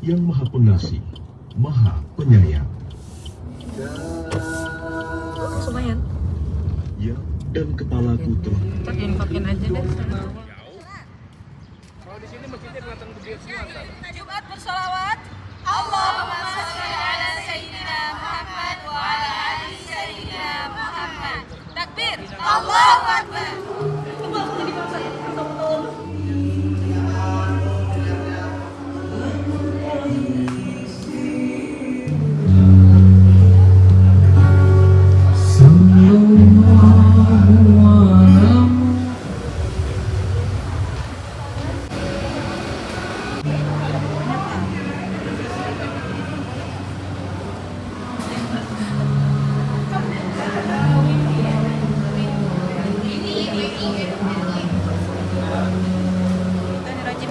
yang Maha Pengasih, Maha Penyayang. Lumayan. Ya, dan kepalaku telah Pakein aja deh. Kalau di sini masjidnya kelihatan gede semua kan? Jumat bersolawat. Allahumma sholli ala sayyidina Muhammad wa ala ali sayyidina Muhammad. Takbir. Allahu Akbar.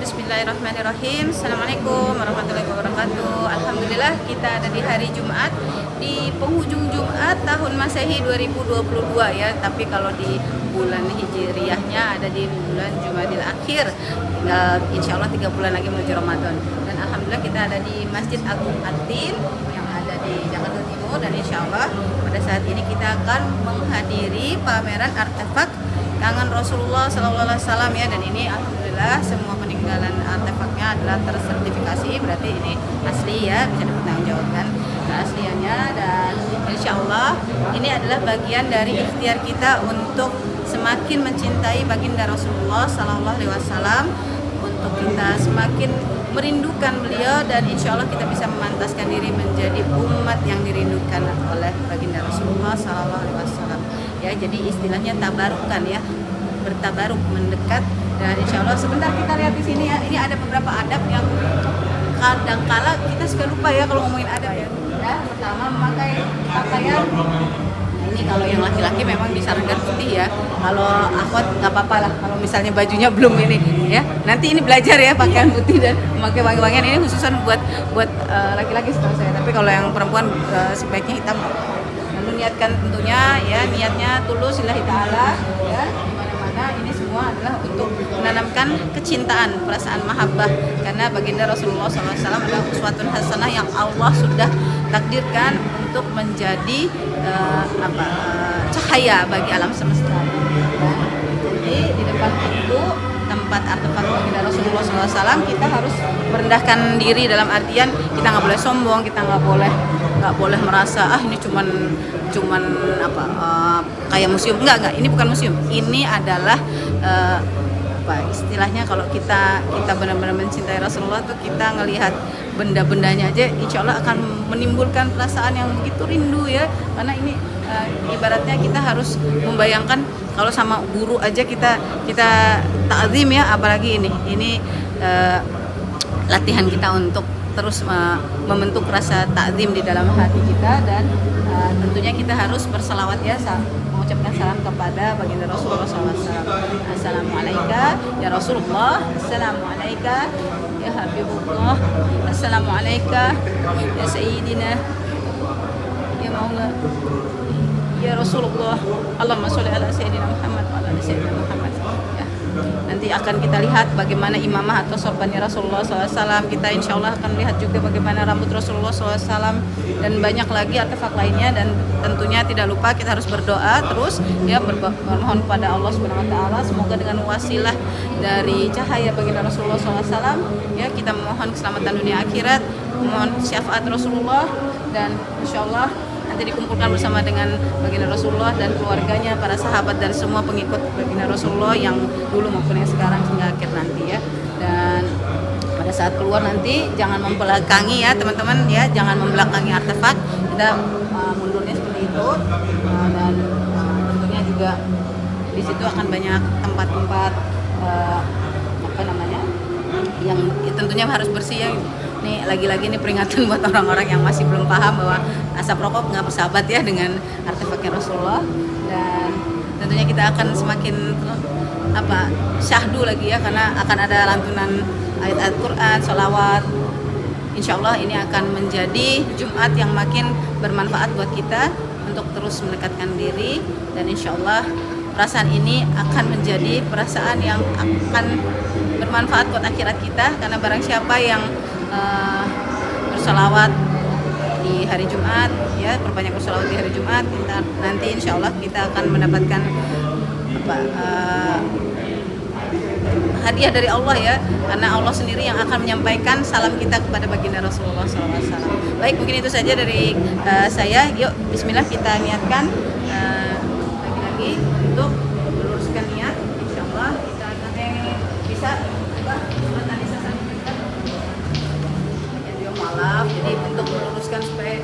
Bismillahirrahmanirrahim. Assalamualaikum warahmatullahi wabarakatuh. Alhamdulillah kita ada di hari Jumat, di penghujung Jumat tahun Masehi 2022 ya. Tapi kalau di bulan Hijriahnya ada di bulan Jumadil Akhir. Tinggal insya Allah 3 bulan lagi menuju Ramadan. Dan alhamdulillah kita ada di Masjid Agung Atin yang ada di Jakarta Timur. Dan insya Allah pada saat ini kita akan menghadiri pameran artefak tangan Rasulullah SAW ya. Dan ini alhamdulillah semua peninggalan artefaknya adalah tersertifikasi, berarti ini asli ya, bisa dipertanggungjawabkan keasliannya. Dan insya Allah ini adalah bagian dari ikhtiar kita untuk semakin mencintai baginda Rasulullah SAW, untuk kita semakin merindukan beliau, dan insya Allah kita bisa memantaskan diri menjadi umat yang dirindukan oleh baginda Rasulullah SAW ya. Jadi istilahnya tabarukan ya, bertabaruk, mendekat. Dan insya Allah sebentar kita lihat di sini ya, ini ada beberapa adab yang kadang-kala kita suka lupa ya kalau ngomongin adab ya. Ya, pertama memakai pakaian. Nah, ini kalau yang laki-laki memang disarankan putih ya. Kalau akhwat nggak apa-apa lah kalau misalnya bajunya belum ini ya. Nanti ini belajar ya pakaian putih dan memakai wangi-wangian, ini khususan buat laki-laki setahu saya. Tapi kalau yang perempuan sebaiknya hitam. Lalu niatkan tentunya ya, niatnya tulus lillahi ta'ala ya. Dimana-mana ini semua adalah untuk menanamkan kecintaan, perasaan mahabbah, karena baginda Rasulullah SAW adalah uswatun hasanah yang Allah sudah takdirkan untuk menjadi cahaya bagi alam semesta. Jadi di depan pintu tempat artefak baginda Rasulullah SAW kita harus merendahkan diri, dalam artian kita nggak boleh sombong, kita nggak boleh merasa ini cuman kayak museum. Enggak, ini bukan museum. Ini adalah istilahnya kalau kita benar-benar mencintai Rasulullah tuh, kita ngelihat benda-bendanya aja insya Allah akan menimbulkan perasaan yang begitu rindu ya. Karena ini ibaratnya kita harus membayangkan kalau sama guru aja kita ta'zim ya, apalagi ini latihan kita untuk terus membentuk rasa ta'zim di dalam hati kita. Dan tentunya kita harus berselawat ya, mengucapkan salam kepada baginda Rasulullah SAW. Assalamualaikum ya Rasulullah, Assalamualaikum ya Habibullah, Assalamualaikum ya Sayyidina ya Maula ya Rasulullah, Allahumma sholli ala Sayyidina Muhammad wa ala ali Sayyidina Muhammad ya. Nanti akan kita lihat bagaimana imamah atau sorbannya Rasulullah SAW. Kita insya Allah akan lihat juga bagaimana rambut Rasulullah SAW dan banyak lagi artefak lainnya. Dan tentunya tidak lupa kita harus berdoa terus ya, bermohon kepada Allah Subhanahu Wa Taala. Semoga dengan wasilah dari cahaya baginda Rasulullah SAW ya, kita memohon keselamatan dunia akhirat, memohon syafaat Rasulullah, dan insya Allah nanti dikumpulkan bersama dengan baginda Rasulullah dan keluarganya, para sahabat dan semua pengikut baginda Rasulullah yang dulu maupun yang sekarang hingga akhir nanti ya. Dan pada saat keluar nanti jangan membelakangi ya teman-teman ya, jangan membelakangi artefak, kita mundurnya seperti itu. Dan tentunya juga di situ akan banyak tempat-tempat yang tentunya harus bersih ya. Nih lagi-lagi nih peringatan buat orang-orang yang masih belum paham bahwa asap rokok nggak bersahabat ya dengan artefaknya Rasulullah. Dan tentunya kita akan semakin syahdu lagi ya, karena akan ada lantunan ayat-ayat Quran, sholawat. Insya Allah ini akan menjadi Jumat yang makin bermanfaat buat kita untuk terus mendekatkan diri. Dan insya Allah perasaan ini akan menjadi perasaan yang akan bermanfaat buat akhirat kita, karena barang siapa yang bersolawat di hari Jumat, ya, perbanyak bersolawat di hari Jumat. Nanti insya Allah kita akan mendapatkan hadiah dari Allah, ya, karena Allah sendiri yang akan menyampaikan salam kita kepada baginda Rasulullah SAW. Baik, mungkin itu saja dari saya. Yuk, bismillah, kita niatkan lagi-lagi untuk meluruskan niat. Insya Allah kita akan bisa juga video malaf. Jadi untuk meluruskan supaya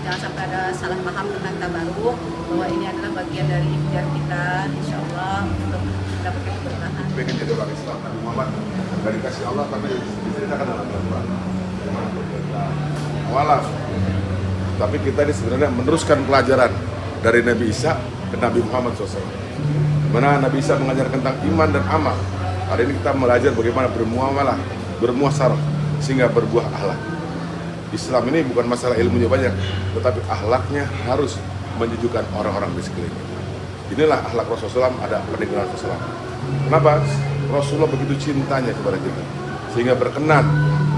jangan sampai ada salah paham tentang tabaruk, bahwa ini adalah bagian dari ikhtiar kita, insya Allah, untuk mendapatkan keberkahan. Pengen jadi orang Islam, Nabi Muhammad dari kasih Allah, tapi diceritakan dalam Al-Quran walaf. Tapi kita ini sebenarnya meneruskan pelajaran dari Nabi Isa ke Nabi Muhammad SAW. Mana Nabi Isa mengajar tentang iman dan amal. Hari ini kita belajar bagaimana bermuamalah, bermuasarah, sehingga berbuah akhlak. Islam ini bukan masalah ilmunya banyak, tetapi akhlaknya harus menjejukkan orang-orang di sekeliling. Inilah akhlak Rasulullah SAW, ada peninggalan Rasulullah. Kenapa? Rasulullah begitu cintanya kepada kita, sehingga berkenan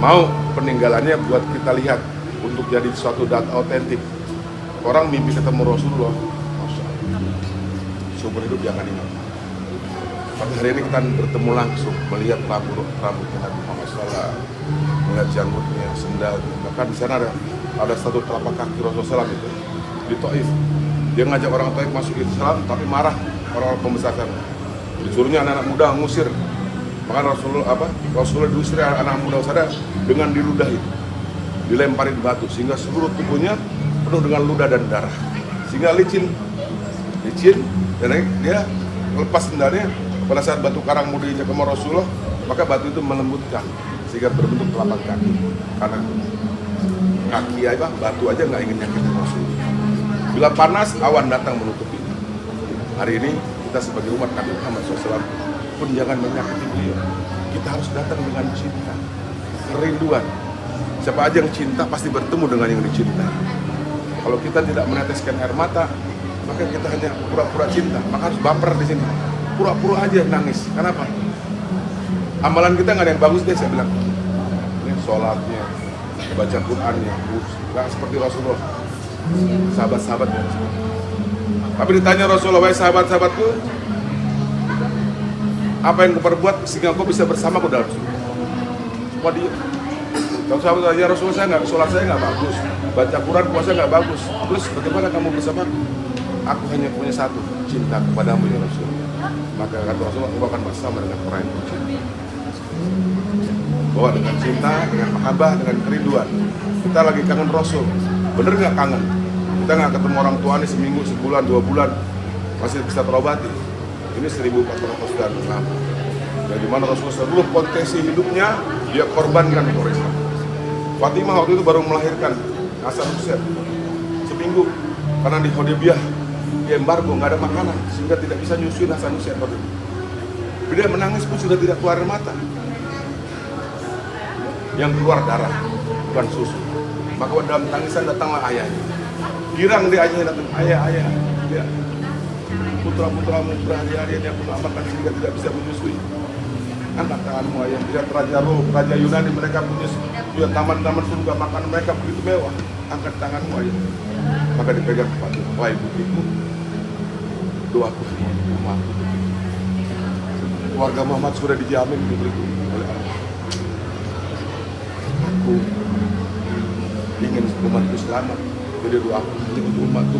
mau peninggalannya buat kita lihat untuk jadi suatu data otentik. Orang mimpi ketemu Rasulullah, Masya Allah, seumur hidup jangan ingat. Tapi hari ini kita bertemu langsung, melihat rambutnya Nabi Muhammad SAW, melihat janggutnya, sendalnya. Bahkan di sana ada satu telapak kaki Rasulullah SAW itu di Taif. Dia ngajak orang Taif masuk Islam, tapi marah orang-orang pembesar sana. Disuruhnya anak-anak muda ngusir. Maka Rasulullah diusir anak muda sana dengan diludahi, dilemparin batu, sehingga seluruh tubuhnya penuh dengan ludah dan darah, sehingga licin, dan dia lepas sendalnya. Pada saat batu karang mau diinjak sama Rasulullah, maka batu itu melembutkan sehingga berbentuk telapak kaki. Karena kaki batu aja nggak ingin nyakitin Rasulullah. Bila panas, awan datang menutupi. Hari ini kita sebagai umat Nabi Muhammad SAW pun jangan menyakiti beliau. Kita harus datang dengan cinta, kerinduan. Siapa aja yang cinta pasti bertemu dengan yang dicintai. Kalau kita tidak meneteskan air mata, maka kita hanya pura-pura cinta. Maka harus baper di sini. Pura-pura aja nangis. Kenapa? Amalan kita nggak ada yang bagus deh, saya bilang. Ini sholatnya, baca Qurannya, nggak seperti Rasulullah. Sahabat-sahabatnya. Tapi ditanya Rasulullah, wahai sahabat-sahabatku, apa yang kau perbuat sehingga kau bisa bersamaku dalam surga? Semua dia. Kalau sahabat ya Rasulullah, saya nggak, sholat saya nggak bagus, baca Quran, puasa nggak bagus. Terus bagaimana kamu bersamaku? Aku hanya punya satu, cinta kepadamu ya Rasulullah. Maka kata Rasulullah, aku akan bersama dengan orang yang cinta. Bahwa dengan cinta, dengan mahabbah, dengan kerinduan. Kita lagi kangen Rasul. Bener nggak kangen? Kita nggak ketemu orang tua ini seminggu, sebulan, 2 bulan, masih bisa terobati. Ini 1400 tahun lama. Dan di mana Rasulullah seluruh potensi hidupnya dia korbankan untuk Islam. Fatimah waktu itu baru melahirkan Hasan Husain seminggu karena di Hudaybiyah di embargo, nggak ada makanan sehingga tidak bisa nyusuin Hasan Husain waktu itu. Dia menangis pun sudah tidak keluar air mata, yang keluar darah bukan susu. Maka dalam tangisan datanglah ayahnya, girang dia ayahnya datang, ayah dia putra-putramu berhari-hari yang pun makan sehingga tidak bisa menyusui. Angkat tanganmu ayah, lihat Raja Rom, Raja Yunani, mereka punya taman-taman surga, makan mereka begitu mewah. Angkat tanganmu ayah. Maka dipegang kepada wahai putriku, doaku umatku. Keluarga Muhammad sudah dijamin diberiku oleh Allah. Aku ingin umatku selamat, jadi doaku untuk umatku.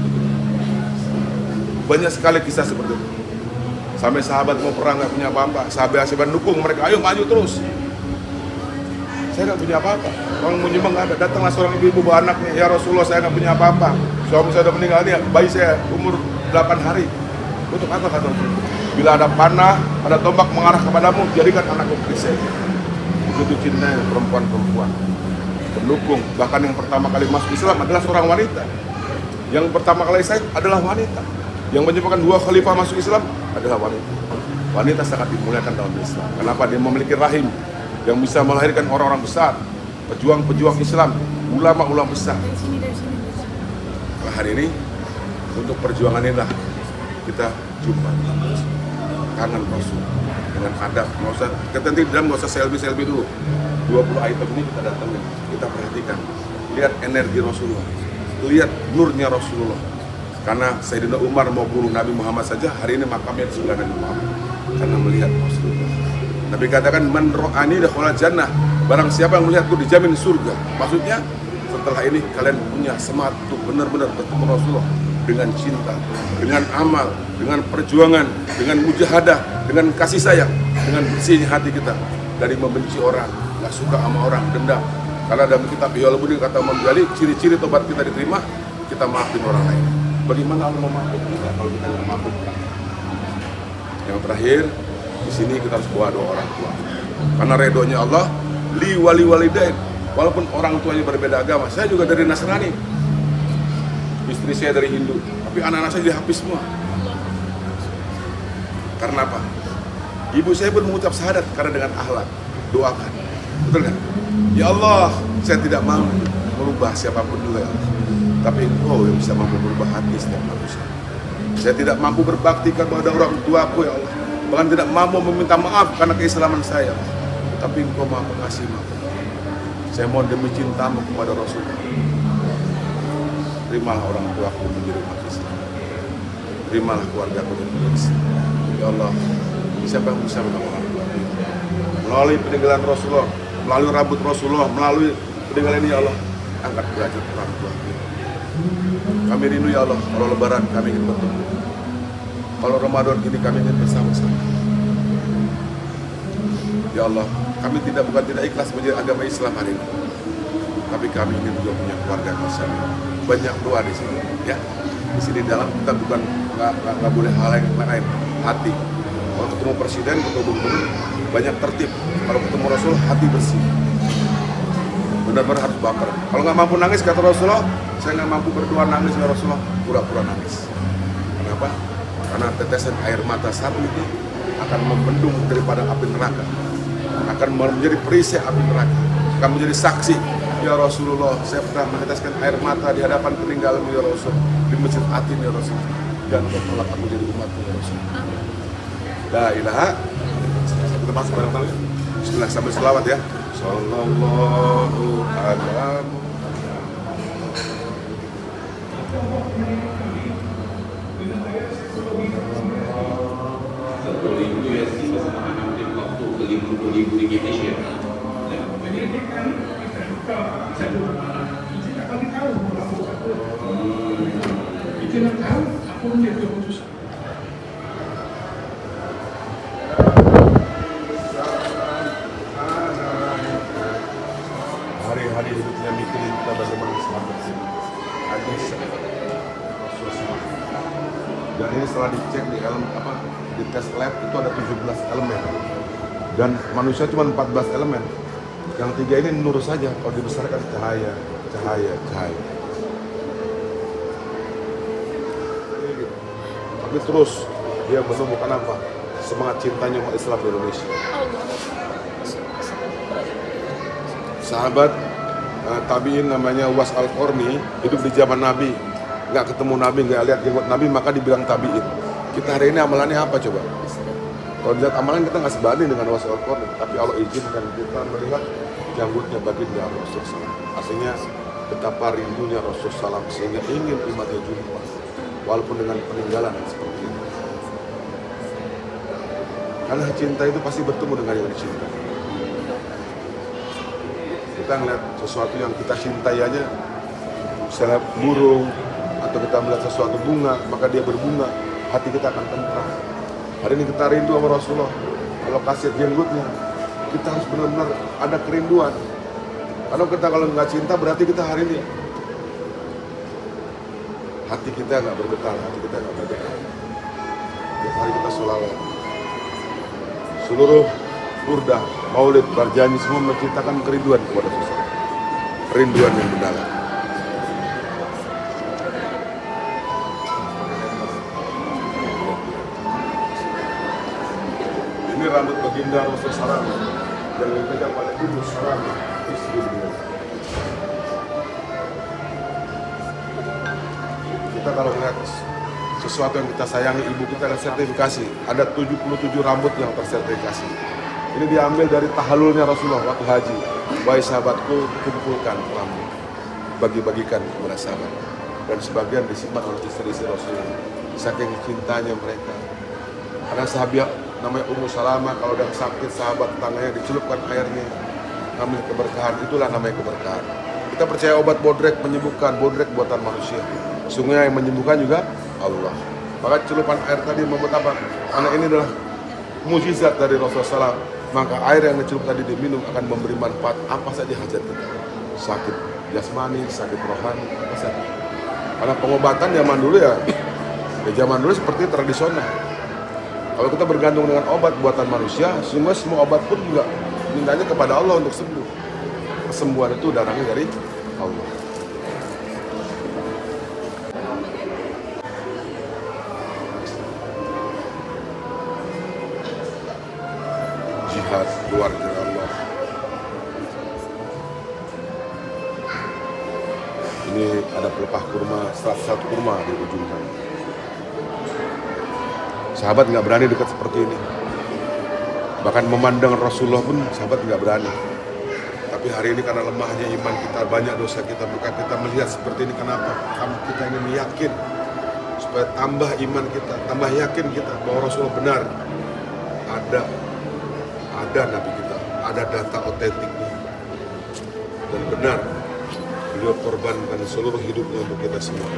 Banyak sekali kisah seperti itu. Sampai sahabat mau perang nggak punya apa-apa, sahabat dukung mereka, ayo maju terus. Saya nggak punya apa-apa, orang mau nyumbang nggak ada. Datanglah seorang ibu bawa anaknya, ya Rasulullah saya nggak punya apa-apa, suami saya udah meninggal, dia bayi saya umur 8 hari. Untuk apa kata Rasulullah? Bila ada panah, ada tombak mengarah kepadamu, jadikan anakku perisai. Begitu cintanya perempuan-perempuan pendukung. Bahkan yang pertama kali masuk Islam adalah seorang wanita. Yang pertama kali saya adalah wanita. Yang menyebabkan 2 khalifah masuk Islam adalah wanita. Wanita sangat dimuliakan dalam Islam. Kenapa? Dia memiliki rahim yang bisa melahirkan orang-orang besar, pejuang-pejuang Islam, ulama-ulama besar. Nah, hari ini untuk perjuangan inilah kita jumpa kangen Rasul dengan adab. Nggak usah selfie dulu. 20 item ini kita datangin, kita perhatikan. lihat energi Rasulullah, lihat nurnya Rasulullah. Karena Sayyidina Umar mau bunuh Nabi Muhammad saja, hari ini makamnya di sebelah Nabi Muhammad karena melihat Rasulullah. Nabi katakan, man ro'ani dakhala jannah, barang siapa yang melihatku dijamin surga. Maksudnya setelah ini kalian punya semangat untuk benar-benar bertemu Rasulullah dengan cinta, dengan amal, dengan perjuangan, dengan mujahadah, dengan kasih sayang, dengan bersihnya hati kita dari membenci orang, nggak suka sama orang, dendam. Karena dalam kitab Ihya'ul kata Imam Ghazali, ciri-ciri tobat kita diterima, kita maafin orang lain. Bagaimana Allah memaafkan kita kalau kita nggak maafkan? Yang terakhir, di sini kita harus bawa doa orang tua. Karena redonya Allah, li wali walidain. Walaupun orang tuanya berbeda agama, saya juga dari Nasrani, istri saya dari Hindu, tapi anak-anak saya jadi Hafiz semua. Karena apa? Ibu saya pun mengucap syahadat karena dengan akhlak. Doakan, betul kan? Ya Allah, saya tidak mau merubah siapapun juga, ya Allah. Tapi Engkau yang bisa mampu merubah hati setiap manusia. Saya tidak mampu berbakti kepada orang tuaku, ya Allah. Bahkan tidak mampu meminta maaf karena keislaman saya. Tapi Engkau Maha Pengasih, Maha. Saya mohon demi cintamu kepada Rasulullah, terimalah orang tuaku menjadi umat Islam. Terimalah keluargaku menjadi Islam. Ya Allah, siapa yang bisa menolong orang tuaku? Melalui peninggalan Rasulullah, melalui rambut Rasulullah, melalui peninggalan ini, ya Allah, angkat derajat orang tuaku. Kami rindu, ya Allah, kalau Lebaran kami ingin bertemu. Kalau Ramadan ini kami ingin bersama-sama. Ya Allah, kami bukan tidak ikhlas menjadi agama Islam hari ini, tapi kami ingin juga punya keluarga bersama. Banyak doa di sini, ya. Di sini dalam kita bukan nggak boleh hal yang lain, hati. Kalau ketemu presiden, ketemu gubernur, banyak tertib. Kalau ketemu Rasul, hati bersih. Benar-benar harus baper. Kalau nggak mampu nangis, kata Rasulullah, saya nggak mampu berdoa nangis ya Rasulullah, pura-pura nangis. Kenapa? Karena tetesan air mata satu ini akan membendung daripada api neraka, akan menjadi perisai api neraka, akan menjadi saksi. Ya Rasulullah, saya pernah meneteskan air mata di hadapan peninggalanmu ya Rasul, di masjid Atin ya Rasul, dan kelak aku jadi umatmu ya Rasul. La ilaha. Kita masuk bareng-bareng. Bismillah, sambil selawat ya. Sallallahu alaihi. Hari-hari hidupnya mikirin kita bagaimana selamat hadis. Dan ini setelah dicek di di tes lab itu ada 17 elemen. Dan manusia cuma 14 elemen. Yang 3 ini nur saja, kalau dibesarkan cahaya. Tapi terus dia menemukan apa? Semangat cintanya umat Islam di Indonesia. Sahabat tabi'in namanya Uwais Al-Qarni hidup di zaman Nabi, nggak ketemu Nabi, nggak lihat jenggot Nabi, maka dibilang tabi'in. Kita hari ini amalannya apa coba? Kalau lihat amalan kita nggak sebanding dengan Uwais Al-Qarni, tapi Allah izinkan kita melihat janggutnya baginda Rasulullah. Artinya betapa rindunya Rasulullah sehingga ingin umatnya jumpa, walaupun dengan peninggalan seperti ini. Karena cinta itu pasti bertemu dengan yang dicintai. Kita ngeliat sesuatu yang kita cintai aja, misalnya burung, atau kita melihat sesuatu bunga, maka dia berbunga, hati kita akan tentram. Hari ini kita rindu sama Rasulullah. Kalau kasih jenggotnya, kita harus benar-benar ada kerinduan. Kalau nggak cinta, berarti kita hari ini hati kita nggak bergetar, hati kita nggak bergetar. Tiap hari kita sholawat. Seluruh burdah, maulid, barjani semua menciptakan kerinduan kepada seseorang, kerinduan yang mendalam. Ini rambut baginda Rasulullah yang dipegang oleh Ibu Salam, istri beliau. Kita kalau melihat sesuatu yang kita sayangi, ibu kita ada sertifikasi, ada 77 rambut yang tersertifikasi. Ini diambil dari tahalulnya Rasulullah waktu haji. Wahai sahabatku, kumpulkan rambut. dibagi-bagikan kepada sahabat. Dan sebagian disimpan oleh istri-istri Rasulullah. Saking cintanya mereka. Ada sahabat namanya Ummu Salamah, kalau udah sakit sahabat tangannya dicelupkan airnya, ngambil keberkahan, itulah namanya keberkahan. Kita percaya obat bodrek menyembuhkan, bodrek buatan manusia. Sungguhnya yang menyembuhkan juga Allah. Maka celupan air tadi membuat apa? Karena ini adalah mukjizat dari Rasulullah SAW. Maka air yang dicelup tadi diminum akan memberi manfaat apa saja hajat kita. Sakit jasmani, sakit rohani, apa saja. Karena pengobatan zaman dulu ya zaman dulu seperti tradisional. Kalau kita bergantung dengan obat buatan manusia, semua obat pun juga mintanya kepada Allah untuk sembuh. Kesembuhan itu datangnya dari Allah. Jihad luar dari Allah. Ini ada pelepah kurma, satu kurma di ujung sana. Sahabat nggak berani dekat seperti ini. Bahkan memandang Rasulullah pun sahabat nggak berani. Tapi hari ini karena lemahnya iman kita, banyak dosa kita, maka kita melihat seperti ini. Kenapa? Kita ingin yakin supaya tambah iman kita, tambah yakin kita bahwa Rasulullah benar. Ada Nabi kita, ada data otentiknya, dan benar beliau korbankan seluruh hidupnya untuk kita semua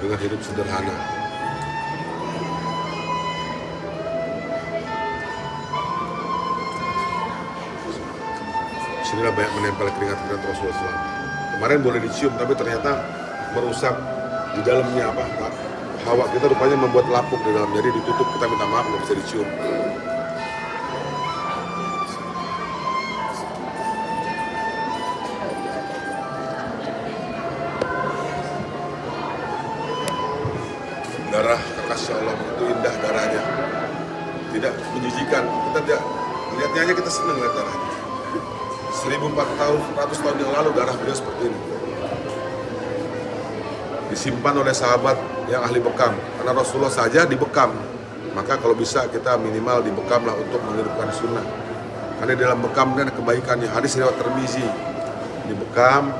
dengan hidup sederhana. Disinilah banyak menempel keringat-keringat Rasulullah SAW. Kemarin boleh dicium, tapi ternyata merusak di dalamnya apa? Hawa kita rupanya membuat lapuk di dalam, jadi ditutup, kita minta maaf nggak bisa dicium. Darah kekasih Allah itu indah darahnya, tidak menjijikan. Kita tidak melihatnya aja kita senang lihat darahnya. 1400 tahun yang lalu darah beliau seperti ini. Disimpan oleh sahabat yang ahli bekam, karena Rasulullah saja dibekam, maka kalau bisa kita minimal dibekam lah untuk menghidupkan sunnah. Karena dalam bekam kan kebaikannya, hadis riwayat Tirmizi, dibekam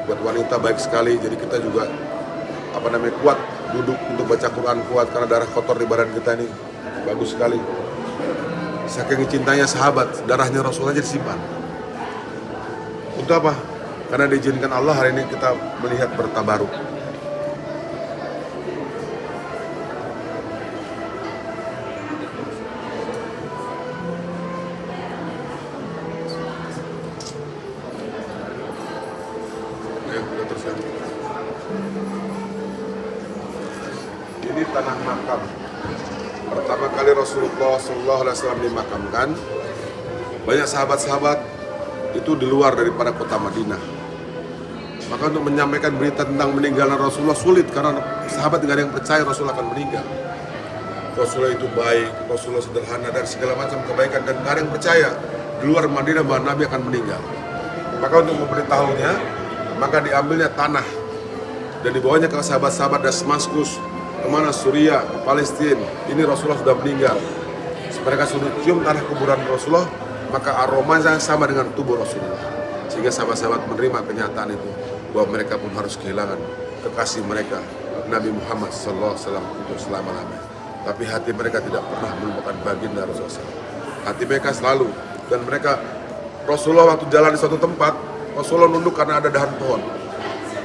buat wanita baik sekali. Jadi kita juga kuat duduk untuk baca Quran, kuat karena darah kotor di badan kita ini bagus sekali. Saking cintanya sahabat, darahnya Rasulullah aja disimpan. Untuk apa? Karena diizinkan Allah hari ini kita melihat bertabaruk. Ini tanah makam. Pertama kali Rasulullah SAW dimakamkan, banyak sahabat-sahabat itu di luar daripada kota Madinah. Maka untuk menyampaikan berita tentang meninggalnya Rasulullah sulit, karena sahabat tidak ada yang percaya Rasulullah akan meninggal. Rasulullah itu baik, Rasulullah sederhana dan segala macam kebaikan, dan tidak ada yang percaya di luar Madinah bahwa Nabi akan meninggal. Maka untuk memberitahunya, maka diambilnya tanah dan dibawanya ke sahabat-sahabat Damaskus, kemana, Suriah, ke Palestina. Ini Rasulullah sudah meninggal. Mereka sudah cium tanah kuburan Rasulullah, maka aromanya sama dengan tubuh Rasulullah. Sehingga sahabat-sahabat menerima kenyataan itu, bahwa mereka pun harus kehilangan kekasih mereka, Nabi Muhammad SAW untuk selama-lamanya. Tapi hati mereka tidak pernah melupakan baginda Rasulullah SAW. Hati mereka selalu, dan mereka, Rasulullah waktu jalan di suatu tempat, Rasulullah nunduk karena ada dahan pohon.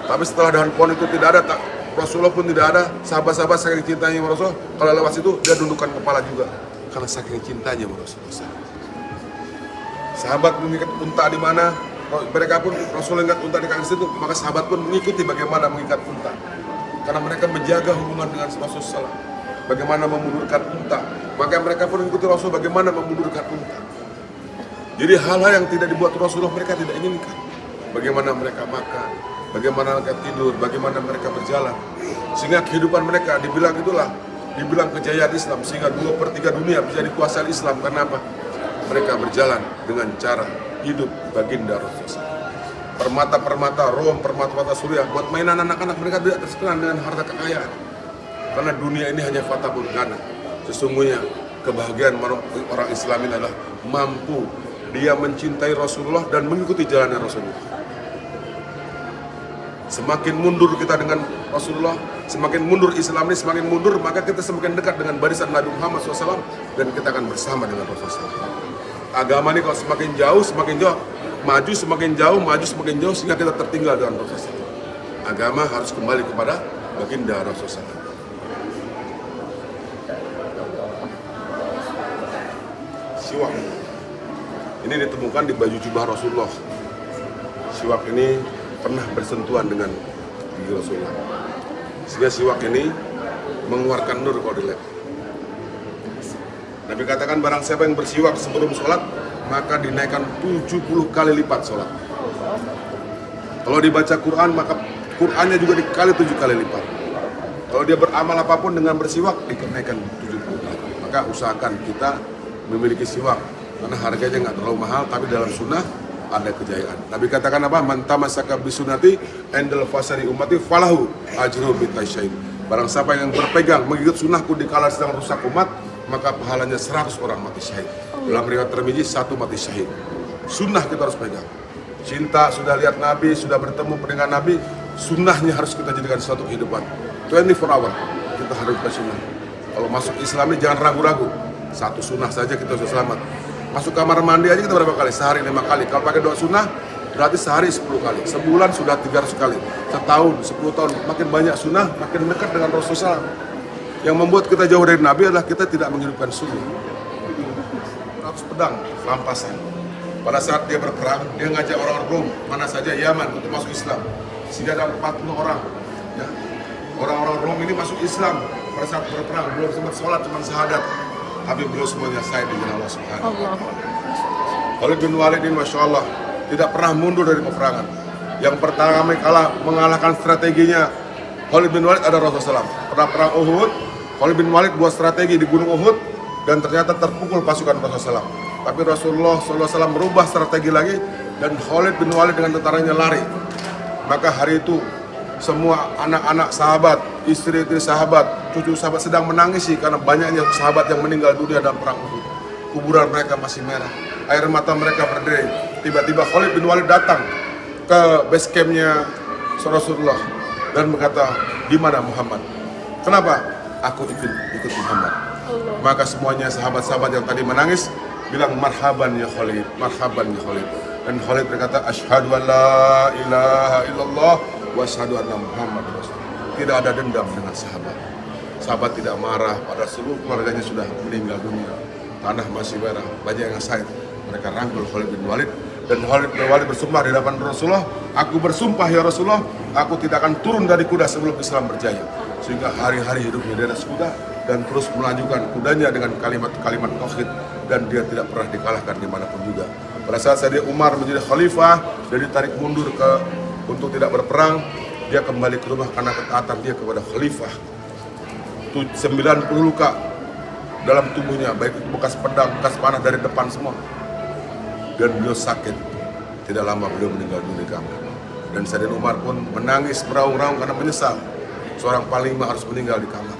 Tapi setelah dahan pohon itu tidak ada, Rasulullah pun tidak ada, sahabat-sahabat saking cintanya sama Rasulullah, kalau lewat situ dia nundukkan kepala juga, karena saking cintanya sama Rasulullah. Sahabat mengikat unta di mana, mereka pun Rasulullah mengikat unta di kaki situ, maka sahabat pun mengikuti bagaimana mengikat unta, karena mereka menjaga hubungan dengan Rasulullah, bagaimana memundurkan unta, maka mereka pun mengikuti Rasul bagaimana memundurkan unta. Jadi hal-hal yang tidak dibuat Rasulullah mereka tidak inginkan. Bagaimana mereka makan, bagaimana mereka tidur, bagaimana mereka berjalan, sehingga kehidupan mereka dibilang kejayaan Islam, sehingga 2/3 dunia bisa dikuasai Islam. Karena apa? Mereka berjalan dengan cara hidup baginda Rasulullah. Permata-permata, Rom, permata-permata Suriah, buat mainan anak-anak mereka tidak terkenal dengan harta kekayaan. Karena dunia ini hanya fata morgana. Sesungguhnya kebahagiaan orang Islam ini adalah mampu dia mencintai Rasulullah dan mengikuti jalannya Rasulullah. Semakin mundur kita dengan Rasulullah, semakin mundur Islam ini, semakin mundur, maka kita semakin dekat dengan barisan Nabi Muhammad SAW dan kita akan bersama dengan Rasulullah. Agama ini kalau semakin jauh, maju semakin jauh, sehingga kita tertinggal dengan Rasulullah. Agama harus kembali kepada baginda Rasulullah. Siwak ini ditemukan di baju jubah Rasulullah. Siwak ini pernah bersentuhan dengan gigi Rasulullah, sehingga siwak ini mengeluarkan nur kalau dilihat. Nabi katakan barang siapa yang bersiwak sebelum sholat maka dinaikkan 70 kali lipat sholat. Kalau dibaca Quran maka Qurannya juga dikali 7 kali lipat. Kalau dia beramal apapun dengan bersiwak dinaikkan 70 kali. Maka usahakan kita memiliki siwak karena harganya nggak terlalu mahal, tapi dalam sunnah ada kejayaan. Nabi katakan apa? Man tamassaka bisunati endal fasari ummati falahu ajru bitasyaid. Barang siapa yang berpegang mengikut sunnahku di kala sedang rusak umat, maka pahalanya 100 orang mati syahid. Dalam riwayat Tirmidzi 1 mati syahid. Sunnah kita harus pegang. Cinta, sudah lihat Nabi, sudah bertemu dengan Nabi, sunnahnya harus kita jadikan suatu kehidupan. 24 hour kita harus sunnah. Kalau masuk Islam ini jangan ragu-ragu. Satu sunnah saja kita sudah selamat. Masuk kamar mandi aja kita berapa kali? Sehari 5 kali. Kalau pakai doa sunnah, berarti sehari 10 kali. Sebulan sudah 300 kali. Setahun, 10 tahun. Makin banyak sunnah, makin dekat dengan Rasulullah. Yang membuat kita jauh dari Nabi adalah kita tidak menghidupkan sunnah. Harus pedang, rampasan. Pada saat dia berperang, dia ngajak orang-orang Rom, mana saja Yaman untuk masuk Islam. Sehingga ada 40 orang. Ya. Orang-orang Rom ini masuk Islam pada saat berperang. Belum sempat sholat, cuma syahadat. Tapi beliau semuanya syahid di jalan Allah Subhanahu wa Ta'ala. Khalid bin Walid ini Masya Allah tidak pernah mundur dari peperangan. Yang pertama kali mengalahkan strateginya Khalid bin Walid ada Rasulullah SAW. Pernah perang Uhud, Khalid bin Walid buat strategi di Gunung Uhud dan ternyata terpukul pasukan Rasulullah SAW. Tapi Rasulullah SAW merubah strategi lagi dan Khalid bin Walid dengan tentaranya lari. Maka hari itu semua anak-anak sahabat, istri-istri sahabat, cucu sahabat sedang menangisi karena banyaknya sahabat yang meninggal dunia dalam perang Uhud. Kuburan mereka masih merah, air mata mereka berdering. Tiba-tiba Khalid bin Walid datang ke base campnya Rasulullah dan berkata, di mana Muhammad? Kenapa? Aku ikut Muhammad. Maka semuanya sahabat-sahabat yang tadi menangis bilang marhaban ya Khalid, marhaban ya Khalid. Dan Khalid berkata, asyhadu an la ilaha illallah wa asyhadu anna Muhammad Rasulullah. Tidak ada dendam dengan sahabat. Sahabat tidak marah pada seluruh keluarganya sudah meninggal dunia. Tanah masih merah, banyak yang syahid. Mereka rangkul Khalid bin Walid dan Khalid bin Walid bersumpah di hadapan Rasulullah, aku bersumpah ya Rasulullah, aku tidak akan turun dari kuda sebelum Islam berjaya. Sehingga hari-hari hidupnya di atas kuda dan terus melanjutkan kudanya dengan kalimat-kalimat tauhid dan dia tidak pernah dikalahkan dimanapun juga. Pada saat Sayyidina Umar menjadi khalifah dan ditarik mundur untuk tidak berperang, dia kembali ke rumah karena ketaatan dia kepada khalifah. 90 luka dalam tubuhnya, baik itu bekas pedang, bekas panah dari depan semua. Dan beliau sakit. Tidak lama beliau meninggal dunia di kamar. Dan Sayyidina Umar pun menangis meraung-raung karena menyesal seorang panglima harus meninggal di kamar.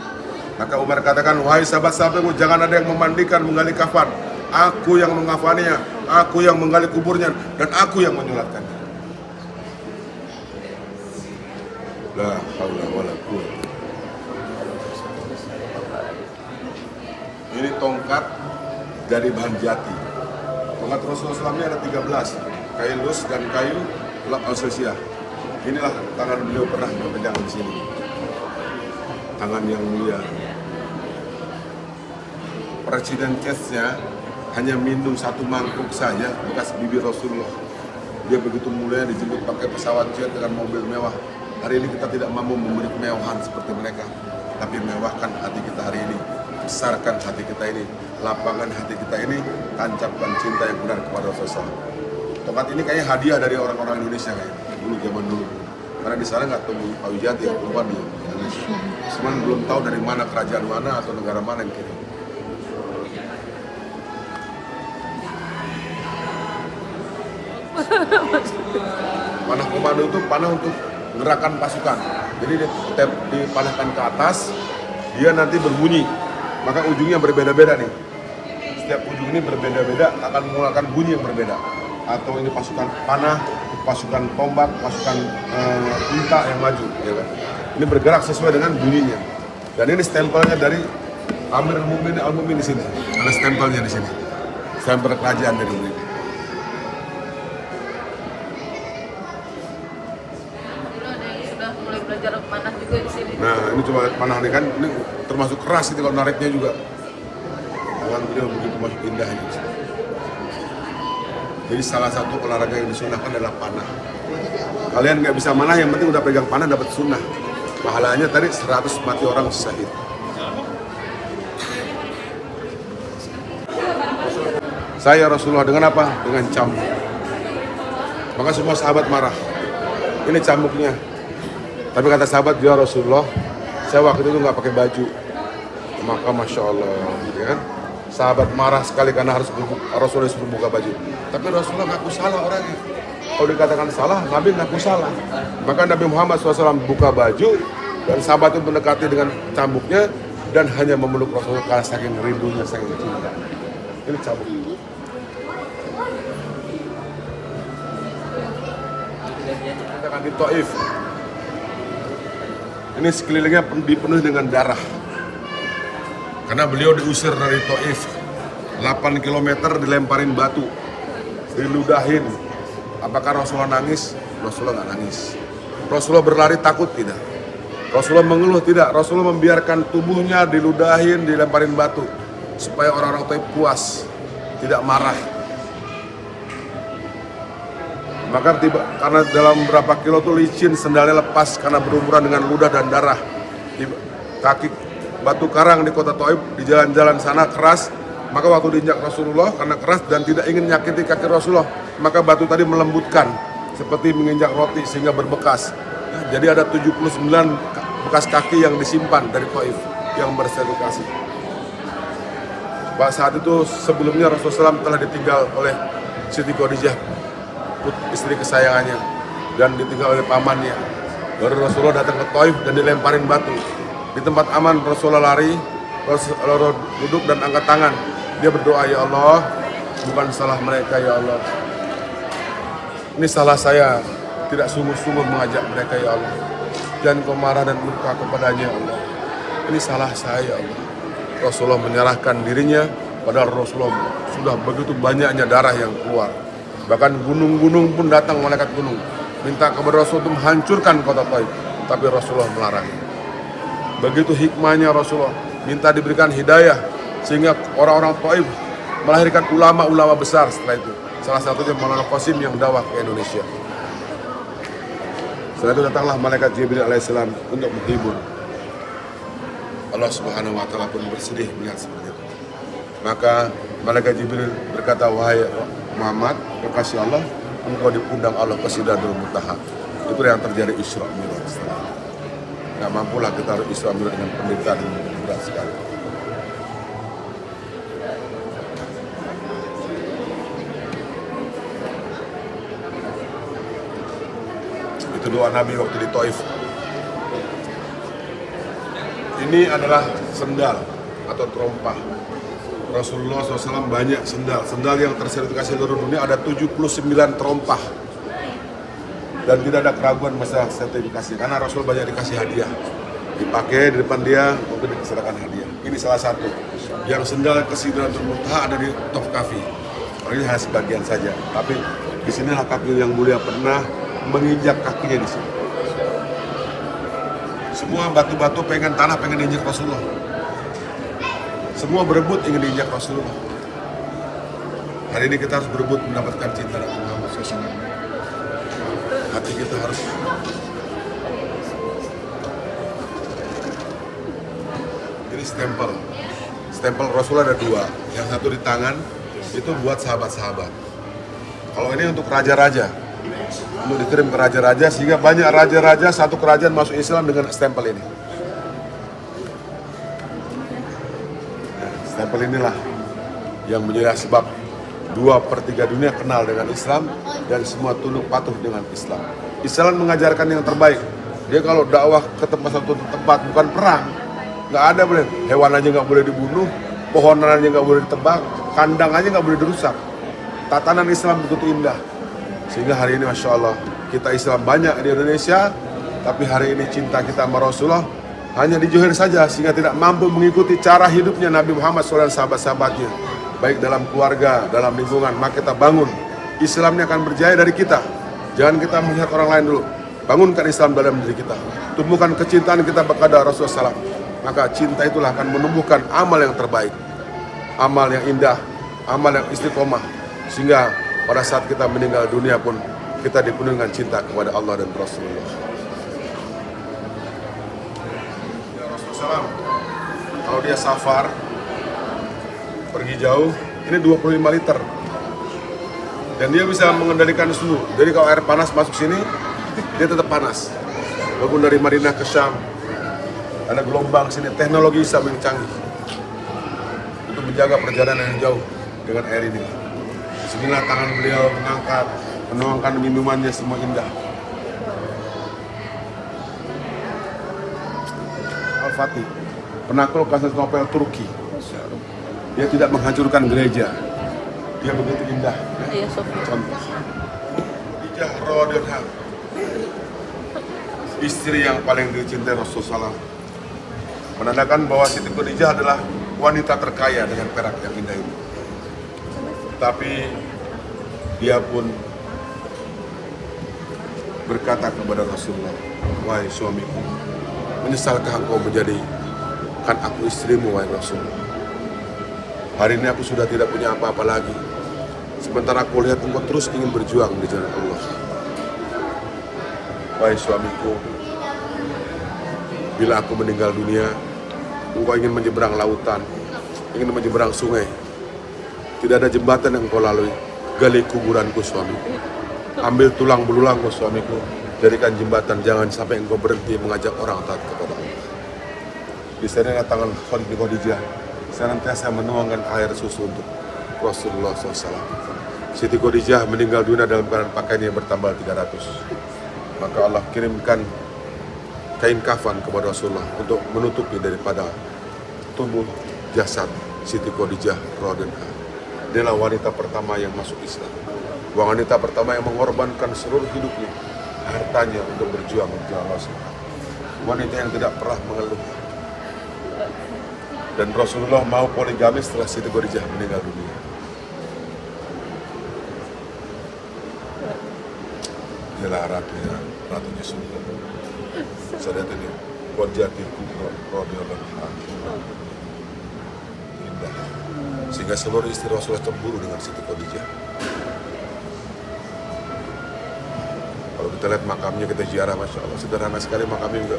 Maka Umar katakan, wahai sahabat-sahabatku, jangan ada yang memandikan, menggali kafan. Aku yang mengafaninya, aku yang menggali kuburnya, dan aku yang menyolatkannya. La haula wala quwwata. Ini tongkat dari bahan jati. Tongkat Rasulullah SAW ini ada 13, kayu lus dan kayu alsesia. Inilah tangan beliau pernah berpegang di sini. Tangan yang mulia. Presiden Chess-nya hanya minum 1 mangkuk saja bekas bibir Rasulullah. Dia begitu mulia dijemput pakai pesawat jet dengan mobil mewah. Hari ini kita tidak mampu memberi kemewahan seperti mereka, tapi mewahkan hati kita hari ini, besarkan hati kita ini, lapangkan hati kita ini, tancapkan cinta yang benar kepada Rasulullah. Tongkat ini kayaknya hadiah dari orang-orang Indonesia kayak dulu zaman dulu, karena di sana nggak tumbuh kayu jati, tumbuhan di Indonesia. Cuman belum tahu dari mana kerajaan mana atau negara mana yang kirim. Panah komando itu panah untuk gerakan pasukan. Jadi dipanahkan ke atas, dia nanti berbunyi. Maka ujungnya berbeda-beda nih. setiap ujung ini berbeda-beda akan mengeluarkan bunyi yang berbeda. Atau ini pasukan panah, pasukan tombak, pasukan unta yang maju, ya kan? Ini bergerak sesuai dengan bunyinya. Dan ini stempelnya dari Amirul Mukminin Al-Mu'min di sini. Ada stempelnya di sini. Stempel kerajaan dari ini. Sudah mulai belajar panah juga di sini. Nah, ini coba panah ini kan, ini termasuk keras itu kalau nariknya juga. Tangan beliau begitu masuk indahnya. Jadi salah satu olahraga yang disunahkan adalah panah. Kalian nggak bisa manah, yang penting udah pegang panah dapat sunnah. Pahalanya tadi 100 mati orang syahid. Saya Rasulullah dengan apa? Dengan cambuk. Maka semua sahabat marah. Ini cambuknya. Tapi kata sahabat, ya Rasulullah, saya waktu itu nggak pakai baju. Maka Masya Allah, ya kan? Sahabat marah sekali karena Rasulullah suruh buka baju. Tapi Rasulullah ngaku salah orangnya. Kalau dikatakan salah, Nabi ngaku salah. Maka Nabi Muhammad SAW buka baju dan sahabat itu mendekati dengan cambuknya dan hanya memeluk Rasulullah karena saking rindunya, saking cinta. Ini cambuk. Kita akan di Taif. Ini sekelilingnya dipenuhi dengan darah. Karena beliau diusir dari Taif. 8 km dilemparin batu, diludahin. Apakah Rasulullah nangis? Rasulullah nggak nangis. Rasulullah berlari takut? Tidak. Rasulullah mengeluh? Tidak. Rasulullah membiarkan tubuhnya diludahin, dilemparin batu supaya orang-orang Taif puas, tidak marah. Maka karena dalam beberapa kilo itu licin, sendalnya lepas karena berumuran dengan ludah dan darah. Kaki batu karang di kota Taif, di jalan-jalan sana keras. Maka waktu diinjak Rasulullah karena keras dan tidak ingin menyakiti kaki Rasulullah, maka batu tadi melembutkan seperti menginjak roti sehingga berbekas. Jadi ada 79 bekas kaki yang disimpan dari Taif yang bersertifikasi. Saat itu sebelumnya Rasulullah SAW telah ditinggal oleh Siti Khadijah, istri kesayangannya, dan ditinggal oleh pamannya. Baru Rasulullah datang ke Taif dan dilemparin batu. Di tempat aman Rasulullah lari, Rasulullah duduk dan angkat tangan. Dia berdoa, ya Allah, bukan salah mereka ya Allah. Ini salah saya, tidak sungguh-sungguh mengajak mereka ya Allah. Jangan kau marah dan murka kepadanya ya Allah. Ini salah saya ya Allah. Rasulullah menyerahkan dirinya, padahal Rasulullah sudah begitu banyaknya darah yang keluar. Bahkan gunung-gunung pun datang, malaikat gunung minta kepada Rasul untuk menghancurkan kota Taif, tapi Rasulullah melarang. Begitu hikmahnya Rasulullah, minta diberikan hidayah sehingga orang-orang Taif melahirkan ulama-ulama besar setelah itu. Salah satunya Maulana Qasim yang dakwah ke Indonesia. Setelah itu datanglah malaikat Jibril alaihissalam untuk menghibur. Allah Subhanahu wa taala pun bersedih melihat seperti itu. Maka malaikat Jibril berkata, wahai Muhammad, kekasih Allah, engkau diundang Allah ke Sidratul Muntaha. Itu yang terjadi Isra Mi'raj. Nggak mampulah kita harus Isra Mi'raj dengan penderitaan yang berat sekali. Itu doa Nabi waktu di Taif. Ini adalah sendal atau terompah. Rasulullah SAW banyak sendal. Sendal yang tersertifikasi seluruh dunia ada 79 terompah. Dan tidak ada keraguan masalah sertifikasi. Karena Rasul banyak dikasih hadiah. Dipakai di depan dia untuk diserahkan hadiah. Ini salah satu. Yang sendal ke Sidratul Muntaha ada di Top Kafi. Ini hanya sebagian saja. Tapi di sinilah kaki yang mulia pernah menginjak kakinya di sini. Semua batu-batu pengen tanah, pengen diinjak Rasulullah. Semua berebut ingin diinjak Rasulullah. Hari ini kita harus berebut mendapatkan cinta Nabi Muhammad SAW. Hati kita harus ini stempel. Stempel Rasulullah ada 2. Yang satu di tangan itu buat sahabat-sahabat. Kalau ini untuk raja-raja, untuk dikirim ke raja-raja sehingga banyak raja-raja satu kerajaan masuk Islam dengan stempel ini. Stempel inilah yang menjadi sebab 2/3 dunia kenal dengan Islam dan semua tunduk patuh dengan Islam. Islam mengajarkan yang terbaik. Dia kalau dakwah ke satu tempat bukan perang, nggak ada boleh. Hewan aja nggak boleh dibunuh, pohonan aja nggak boleh ditebang, kandang aja nggak boleh dirusak. Tatanan Islam begitu indah. Sehingga hari ini Masya Allah, kita Islam banyak di Indonesia, tapi hari ini cinta kita sama Rasulullah hanya di Johor saja, sehingga tidak mampu mengikuti cara hidupnya Nabi Muhammad SAW dan sahabat-sahabatnya, baik dalam keluarga, dalam lingkungan. Maka kita bangun, Islam ini akan berjaya dari kita. Jangan kita melihat orang lain dulu, bangunkan Islam dalam diri kita, tumbuhkan kecintaan kita kepada Rasulullah SAW. Maka cinta itulah akan menumbuhkan amal yang terbaik, amal yang indah, amal yang istiqomah, sehingga pada saat kita meninggal dunia pun kita dipenuhi dengan cinta kepada Allah dan Rasulullah. Ya Rasulullah, kalau dia safar, pergi jauh, ini 25 liter. Dan dia bisa mengendalikan suhu. Jadi kalau air panas masuk sini, dia tetap panas. Walaupun dari Madinah ke Syam, ada gelombang sini, teknologi Islam yang canggih untuk menjaga perjalanan yang jauh dengan air ini. Disinilah tangan beliau mengangkat, menuangkan minumannya, semua indah. Al-Fatih, penakluk Konstantinopel Turki. Dia tidak menghancurkan gereja. Dia begitu indah. Iya, Sofia. Contoh. Khadijah radhiyallahu anha, istri yang paling dicintai Rasulullah SAW, menandakan bahwa Siti Khadijah adalah wanita terkaya dengan perak yang indah ini. Tapi dia pun berkata kepada Rasulullah, "Wahai suamiku, menyesalkah engkau menjadikan aku istrimu, wahai Rasulullah? Hari ini aku sudah tidak punya apa-apa lagi. Sementara aku lihat engkau terus ingin berjuang di jalan Allah. Wahai suamiku, bila aku meninggal dunia, engkau ingin menyeberang lautan, ingin menyeberang sungai. Tidak ada jembatan yang engkau lalui. Gali kuburanku, suamiku. Ambil tulang belulangku, suamiku. Jadikan jembatan, jangan sampai engkau berhenti mengajak orang taat kepada Allah." Di sana tangan Khadijah senantiasa menuangkan air susu untuk Rasulullah SAW. Siti Khadijah meninggal dunia dalam keadaan pakaiannya bertambal 300. Maka Allah kirimkan kain kafan kepada Rasulullah untuk menutupi daripada tubuh jasad Siti Khadijah radhiyallahu anha. Dialah wanita pertama yang masuk Islam, wanita pertama yang mengorbankan seluruh hidupnya, hartanya untuk berjuang untuk Allah SWT. Wanita yang tidak pernah mengeluh. Dan Rasulullah mau poligami setelah Siti Khadijah meninggal dunia. Dialah ratunya surga. Sadatnya Khadijah radhiyallahu anha. Indah. Sehingga seluruh istri Rasulullah cemburu dengan Siti Khadijah. Kalau kita lihat makamnya, kita ziarah, Masya Allah, sederhana sekali makamnya juga.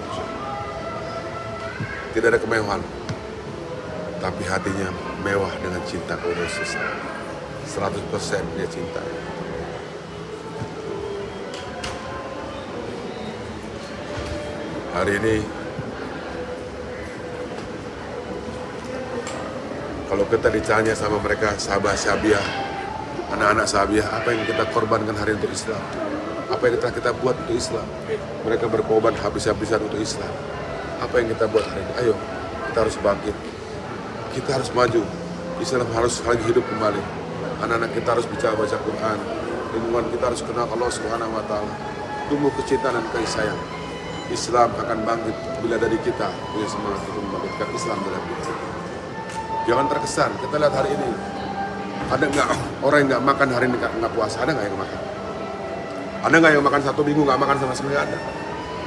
Tidak ada kemewahan, tapi hatinya mewah dengan cinta kepada Rasulullah. 100% dia cinta. Hari ini kalau kita ditanya sama mereka, sahabat-sahabiah, anak-anak sahabiah, apa yang kita korbankan hari untuk Islam? Apa yang kita buat untuk Islam? Mereka berkorban habis-habisan untuk Islam. Apa yang kita buat hari ini? Ayo, kita harus bangkit. Kita harus maju. Islam harus lagi hidup kembali. Anak-anak kita harus bicara baca Quran. Lingkungan kita harus kenal Allah Subhanahu wa Ta'ala. Tumbuh kecintaan dan kasih sayang. Islam akan bangkit bila dari kita punya semangat untuk membangkitkan Islam dalam diri. Jangan terkesan. Kita lihat hari ini, ada nggak orang yang nggak makan hari ini nggak puasa? Ada nggak yang makan? Ada nggak yang makan 1 minggu nggak makan sama sekali? Ada.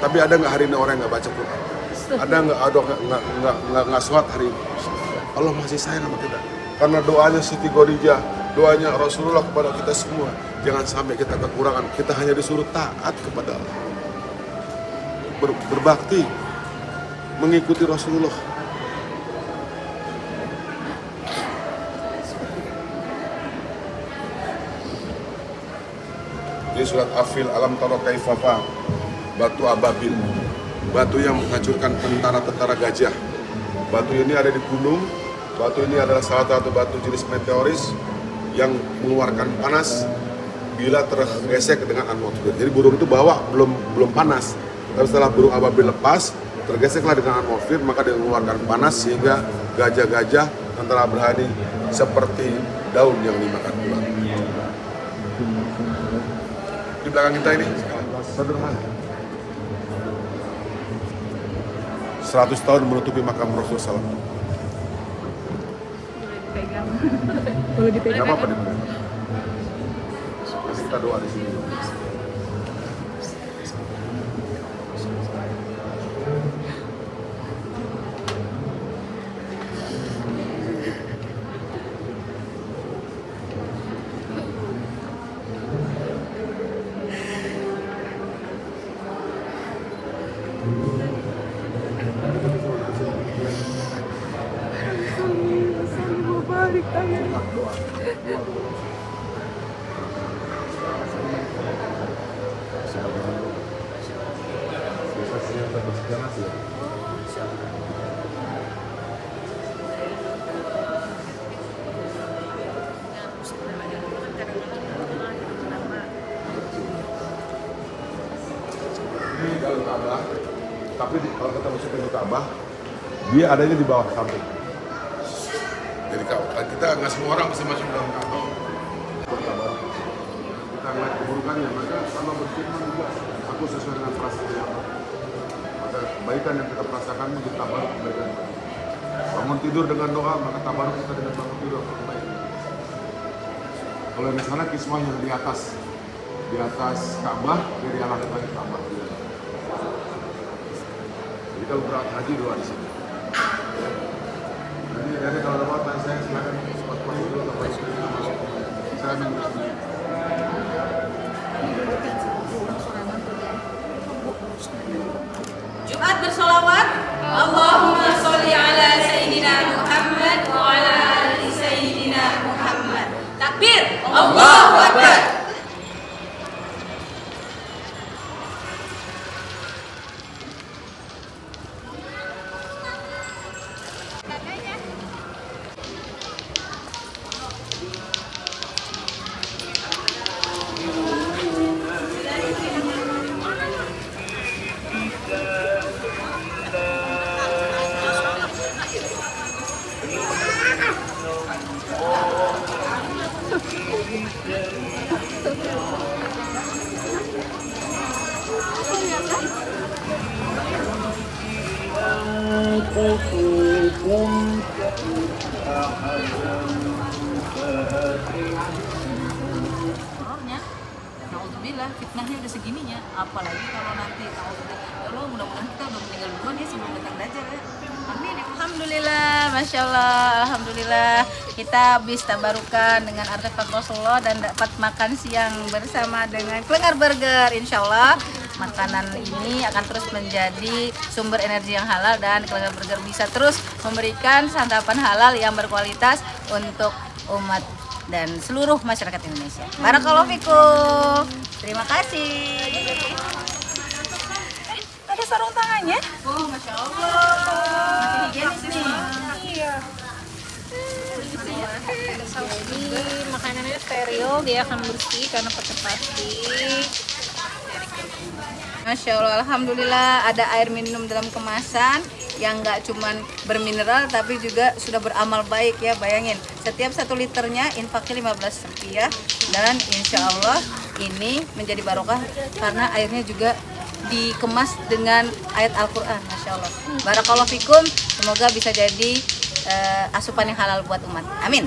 Tapi ada nggak hari ini orang yang nggak baca Quran? Ada nggak sholat hari ini? Allah masih sayang sama kita. Karena doanya Siti Khadijah, doanya Rasulullah kepada kita semua. Jangan sampai kita kekurangan. Kita hanya disuruh taat kepada Allah, berbakti, mengikuti Rasulullah. Di surat Afil, alam tara kaifa fa, batu ababil, batu yang menghancurkan tentara-tentara gajah. Batu ini ada di gunung. Batu ini adalah salah satu batu jenis meteoris yang mengeluarkan panas bila tergesek dengan atmosfer. Jadi burung itu bawa belum panas, tapi setelah burung ababil lepas, tergeseklah dengan atmosfer, maka dia mengeluarkan panas sehingga gajah-gajah antara berhadi seperti daun yang dimakan ulat. Di belakang kita ini sederhana. 100 tahun menutupi makam Rasulullah SAW. Boleh dipegang. Gak apa-apa dipegang. Nanti kita doa di sini. Ini dalam Ka'bah, tapi kalau kita masuk ke Ka'bah, dia adanya di bawah samping. Jadi kita nggak semua orang bisa masuk dalam Ka'bah. Kita ngeliat keburukannya, maka sama berfirman juga, aku sesuai dengan prasangka. Maka kebaikan yang kita perasakan itu tabaruk kebaikan. Bangun tidur dengan doa, maka tabaruk kita dengan bangun tidur kebaikan. Kalau di sana kismah yang di atas Ka'bah, dari Allah dari Ka'bah. Jadi kalau berangkat haji doa di sini. Jadi kalau ada waktu saya silakan spot-spot dulu atau saya minum sendiri. Jumat bersolawat. Allahumma sholli ala Sayyidina Muhammad wa ala ali Sayyidina Muhammad. Takbir. Allahu Akbar. Horornya, naudzubillah, fitnahnya udah segininya, apalagi kalau nanti naudzubillah, ya Allah mudah-mudahan kita udah meninggal duluan ya sebelum datang Dajjal ya. Amin. Alhamdulillah, Masya Allah, Alhamdulillah kita habis tabarukan dengan artefak Rasulullah dan dapat makan siang bersama dengan Klengar Burger. Insya Allah makanan ini akan terus menjadi sumber energi yang halal dan Klengar Burger bisa terus memberikan santapan halal yang berkualitas untuk umat dan seluruh masyarakat Indonesia. Barakallahu fikum. Terima kasih. Ada sarung tangannya? Oh, Masya Allah. Masih higienis nih. Iya. Ini makanannya steril, dia akan bersih karena pakai plastik. Masya Allah, Alhamdulillah ada air minum dalam kemasan yang nggak cuman bermineral tapi juga sudah beramal baik ya. Bayangin, setiap 1 liternya infaknya Rp15 dan insya Allah ini menjadi barokah karena airnya juga dikemas dengan ayat Al-Quran. Masya Allah, barakallahu fikum, semoga bisa jadi asupan yang halal buat umat. Amin.